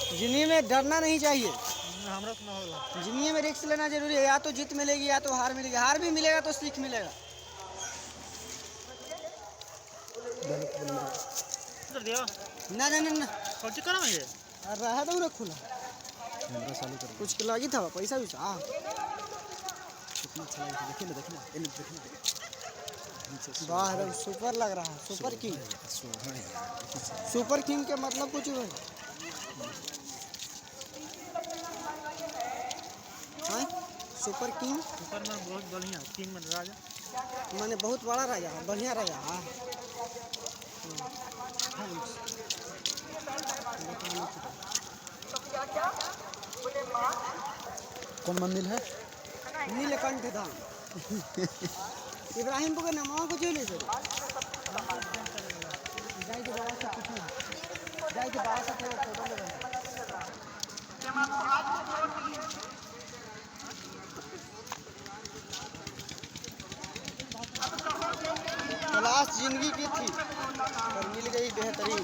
जिंदगी में डरना नहीं चाहिए, हमरा तो ना होला। जिंदगी में रिस्क लेना जरूरी है। या तो जीत मिलेगी या तो हार मिलेगी, हार भी मिलेगा तो सीख मिलेगा। इधर दियो ना ना ना ना कौन करा में ये रहा दो ना खुला कैमरा चालू कर कुछ लगी था पैसा भी था कितना अच्छा लग रहा है। देखिए ना देखिए ना नीचे वाह एकदम सुपर लग रहा है। सुपर किंग, सुपर किंग के मतलब कुछ है हाँ? सुपर किंग सुपर में बहुत बढ़िया, किंग में राजा माने बहुत बड़ा राजा है, बढ़िया राजा है। कौन मंदिर है? नीलकंठ धाम। इब्राहिमपुर के नाम को चले सर जाए के बाबा से पूछना, जाए के बाबा से फोटो लेना। तलाश जिंदगी की थी पर मिल गई बेहतरीन।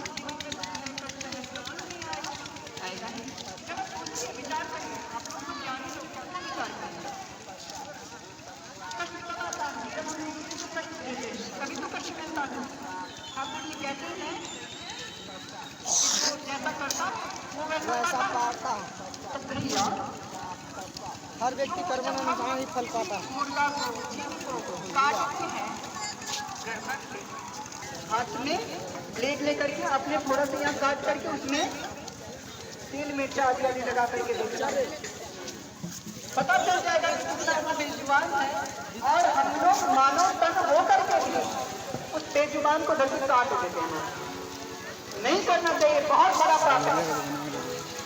कभी तो कभी मिलता था ठाकुर जी कहते हैं जैसा करता वो वैसा पाता हर व्यक्ति कर्म अनुसार ही फल पाता है। मुर्गा को काटते हैं हाथ में ब्लेड लेकर के आपने थोड़ा सा यहाँ काट करके उसमें तेल मिर्चा आदि आदि लगा करके देखा पता चल जाएगा कि कितना बेजुबान है। और हम लोग मानव तन हो करके भी उस बेजुबान को दर्द काट देते हैं। नहीं करना चाहिए, बहुत बड़ा पाप है।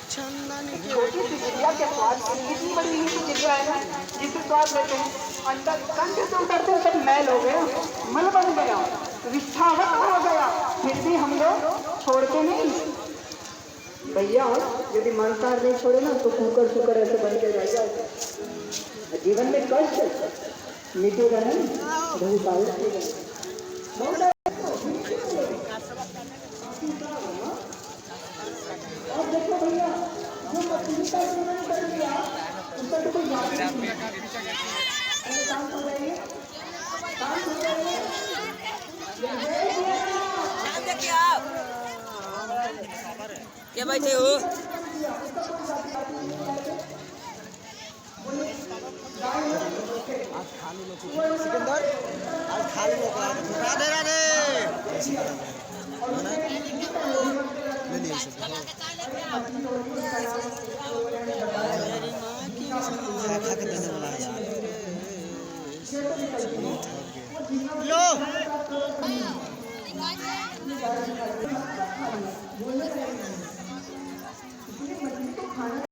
छोटी सी चिड़िया के स्वाद इतनी बड़ी ही चिड़िया है ना जिससे स्वाद लेते हैं अंदर कंठ से उतरते सब मैल हो गया, मल बन गया, विस्थावत हो गया, फिर भी हम लोग छोड़ते नहीं। भैया यदि मांसाहार नहीं छोड़े ना तो कुकर शुकर ऐसे बन के जाएगा। जीवन में कष्ट मिटेगा नहीं, और देखो भैया जो पत्रिका उन्होंने कर दिया उसका तो कोई याद नहीं काम हो जाइए देखिए आप क्या बैठे हो? आज खाली लोग सिकंदर, आज खाली लोग राधे राधे ले लिए सब खा के देने वाला है यार लो